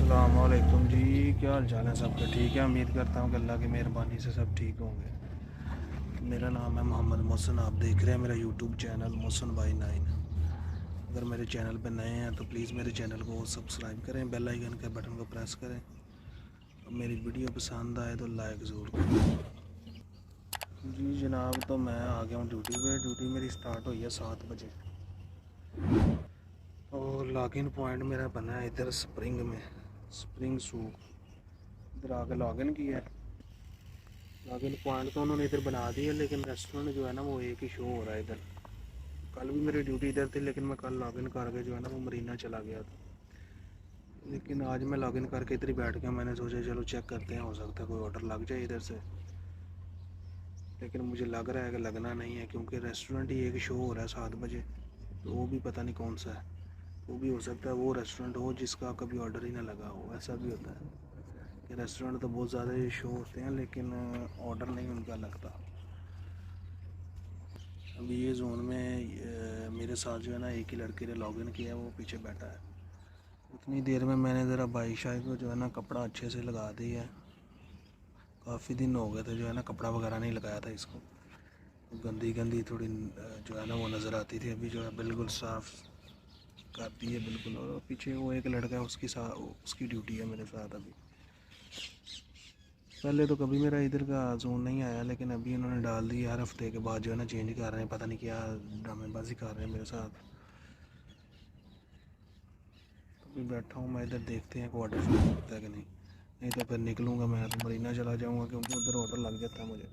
अस्सलामुअलैकुम जी, क्या हाल चाल है सबके? ठीक है, उम्मीद करता हूँ कि अल्लाह की मेहरबानी से सब ठीक होंगे। मेरा नाम है मोहम्मद मोहसिन, आप देख रहे हैं मेरा यूट्यूब चैनल मोहसिन बाई 9। अगर मेरे चैनल पर नए हैं तो प्लीज़ मेरे चैनल को सब्सक्राइब करें, बेल आइकन के बटन को प्रेस करें और मेरी वीडियो पसंद आए तो लाइक ज़रूर करें। जी जनाब, तो मैं आ गया हूँ ड्यूटी पे। ड्यूटी मेरी स्टार्ट हुई है 7 बजे और लॉगिन पॉइंट मेरा बना है इधर स्प्रिंग में, स्प्रिंग सूप। इधर आके लॉगिन किया है। लॉगिन पॉइंट तो उन्होंने इधर बना दिया, लेकिन रेस्टोरेंट जो है ना वो एक ही शो हो रहा है इधर। कल भी मेरी ड्यूटी इधर थी, लेकिन मैं कल लॉगिन करके जो है ना वो मरीना चला गया था। लेकिन आज मैं लॉगिन करके इधर ही बैठ गया। मैंने सोचा चलो चेक करते हैं, हो सकता है कोई ऑर्डर लग जाए इधर से। लेकिन मुझे लग रहा है कि लगना नहीं है, क्योंकि रेस्टोरेंट ही एक शो हो रहा है 7 बजे। तो वो भी पता नहीं कौन सा है। वो भी हो सकता है वो रेस्टोरेंट हो जिसका कभी ऑर्डर ही ना लगा हो। ऐसा भी होता है कि रेस्टोरेंट तो बहुत ज़्यादा शो होते हैं, लेकिन ऑर्डर नहीं उनका लगता। अभी ये जोन में मेरे साथ जो है ना एक ही लड़के ने लॉगिन किया है, वो पीछे बैठा है। उतनी देर में मैंने ज़रा भाई शाह को जो है ना कपड़ा अच्छे से लगा दिया है। काफ़ी दिन हो गए थे जो है ना कपड़ा वगैरह नहीं लगाया था इसको। गंदी गंदी थोड़ी जो है ना वो नज़र आती थी। अभी जो है बिल्कुल साफ़ कर दी है बिल्कुल। और पीछे वो एक लड़का है, उसकी ड्यूटी है मेरे साथ अभी। पहले तो कभी मेरा इधर का जोन नहीं आया, लेकिन अभी इन्होंने डाल दी। हर हफ्ते के बाद जो है ना चेंज कर रहे हैं, पता नहीं क्या ड्रामेबाजी कर रहे हैं मेरे साथ। तो अभी बैठा हूँ मैं इधर, देखते हैं कोई ऑर्डर लगता है कि नहीं। नहीं तो फिर निकलूँगा मैं तो मरीना चला जाऊँगा, क्योंकि उधर ऑर्डर लग जाता है मुझे।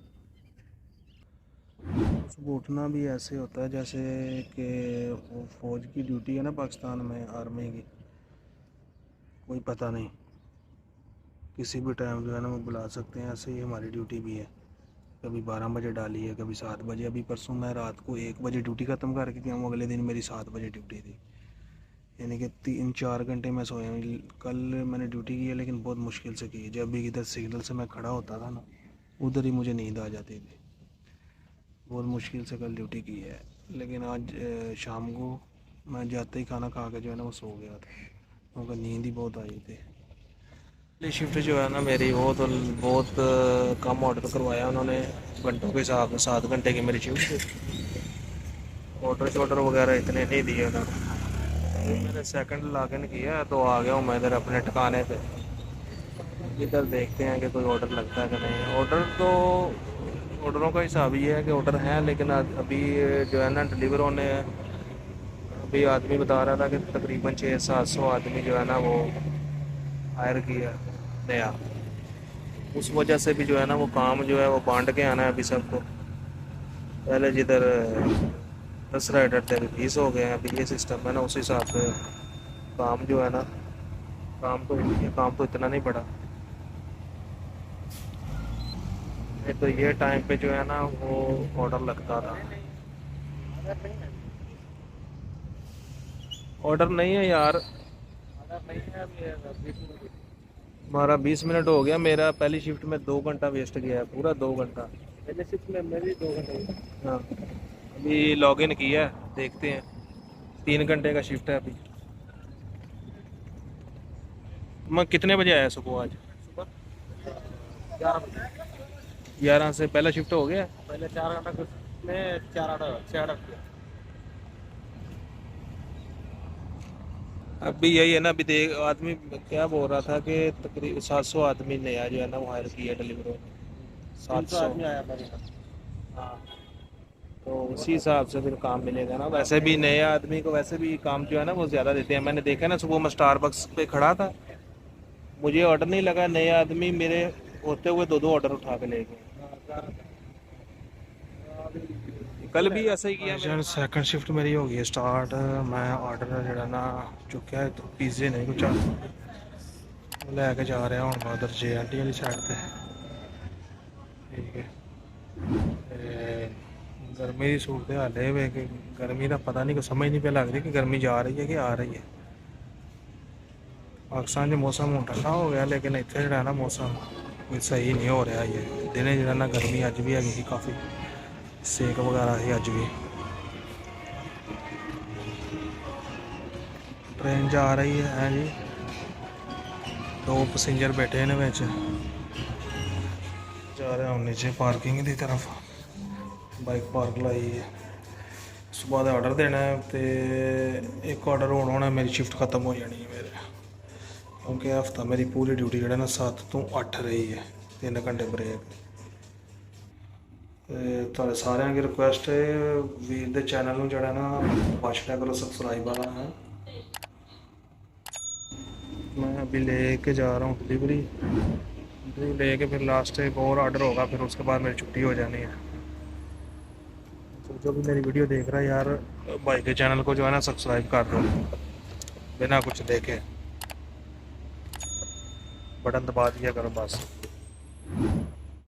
सुबह उठना भी ऐसे होता है जैसे कि वो फ़ौज की ड्यूटी है ना पाकिस्तान में, आर्मी की। कोई पता नहीं, किसी भी टाइम जो है ना वो बुला सकते हैं। ऐसे ही हमारी ड्यूटी भी है। कभी 12 बजे डाली है, कभी 7 बजे। अभी परसों मैं रात को 1 बजे ड्यूटी ख़त्म करके गया हूँ। अगले दिन मेरी 7 बजे ड्यूटी थी, यानी कि 3-4 घंटे मैं सोया हूँ। कल मैंने ड्यूटी की है, लेकिन बहुत मुश्किल से की है। जब भी इधर सिग्नल से मैं खड़ा होता था ना, उधर ही मुझे नींद आ जाती थी। बहुत मुश्किल से कल ड्यूटी की है। लेकिन आज शाम को मैं जाते ही खाना खा के जो है ना वो सो गया था, क्योंकि नींद ही बहुत आई थी। पहली शिफ्ट जो है ना मेरी, वो तो बहुत कम ऑर्डर करवाया उन्होंने घंटों के हिसाब से। 7 घंटे की मेरी शिफ्ट थी। ऑर्डर शॉर्डर वगैरह इतने नहीं दिए उन्होंने। मैंने सेकंड लॉगिन किया तो आ गया हूँ मैं इधर अपने ठिकाने पे। इधर देखते हैं कि कोई ऑर्डर लगता है कि नहीं। ऑर्डर तो ऑर्डरों का हिसाब ये है कि ऑर्डर हैं, लेकिन अभी जो है ना डिलीवर होने। अभी आदमी बता रहा था कि तकरीबन 600-700 आदमी जो है ना वो हायर किया नया। उस वजह से भी जो है ना वो काम जो है वो बांट के आना है अभी सबको। पहले जिधर 10 राइडर थे अभी 20 हो गए हैं। अभी ये सिस्टम है ना, उस हिसाब से काम जो है ना, काम तो इतना नहीं पड़ा। नहीं तो ये टाइम पे जो है ना वो ऑर्डर लगता था। ऑर्डर नहीं है यार, हमारा 20 मिनट हो गया। मेरा पहली शिफ्ट में 2 घंटा वेस्ट गया है, पूरा 2 घंटा। पहले शिफ्ट में मेरी 2 घंटे। हाँ, अभी लॉग इन किया है, देखते हैं। 3 घंटे का शिफ्ट है अभी। मैं कितने बजे आया सुबह आज? सुबह 11 बजे। 11 से पहला शिफ्ट हो गया। पहले 4 घंटा में 4 8 किया। अभी यही है ना, अभी देख आदमी क्या बोल रहा था कि तकरीबन 700 आदमी नया जो है ना वो हायर किया डिलीवरी। 300 700। आदमी आया मेरे साथ। हाँ, तो उसी हिसाब से फिर काम मिलेगा ना। वैसे भी नए आदमी को वैसे भी काम जो है ना वो ज़्यादा देते हैं। मैंने देखा ना, सुबह मैं स्टारबक्स पे खड़ा था, मुझे ऑर्डर नहीं लगा। नए आदमी मेरे होते हुए 2-2 ऑर्डर उठा के ले गए। कल भी ऐसा ही किया मैंने। सेकंड शिफ्ट मेरी हो गई है स्टार्ट। मैं ऑर्डर जरा ना चुक्या है, तो पिज़्ज़े नहीं कुछ लैके जा रहा हूँ मैं उधर JNT वाली साइड पे। ठीक है। गर्मी की सूरत हाल है कि गर्मी का पता नहीं, को समझ नहीं पे लग रही कि गर्मी जा रही है कि आ रही है। पाकिस्तान में मौसम हूँ ठंडा हो गया, लेकिन इतने जो है ना मौसम कोई सही नहीं हो रहा। ये दिन जो है ना गर्मी अज भी हैगी, काफ़ी सेक वगैरह है अज भी। ट्रेन जा रही है जी। दो पैसेंजर बैठे हैं विच जा रहे हम नीचे पार्किंग की तरफ बाइक पार्क लाई है सुबह का ऑर्डर देना है तो एक ऑर्डर होना मेरी शिफ्ट ख़त्म हो जानी है मेरे क्योंकि हफ्ता मेरी पूरी ड्यूटी जो ना 7 तो 8 रही है 3 घंटे ब्रेक थोड़े सारे की रिक्वेस्ट है वीर दे चैनल में जरा ना वाच लिया करो सब्सक्राइब वाला है मैं अभी लेके जा रहा हूँ डिलीवरी लेके फिर लास्ट एक और ऑर्डर होगा फिर उसके बाद मेरी छुट्टी हो जानी है तो जो भी मेरी वीडियो देख रहा है यार भाई के चैनल को जो है ना सब्सक्राइब कर दो बिना कुछ देखे बटन दबा दिया करो बस।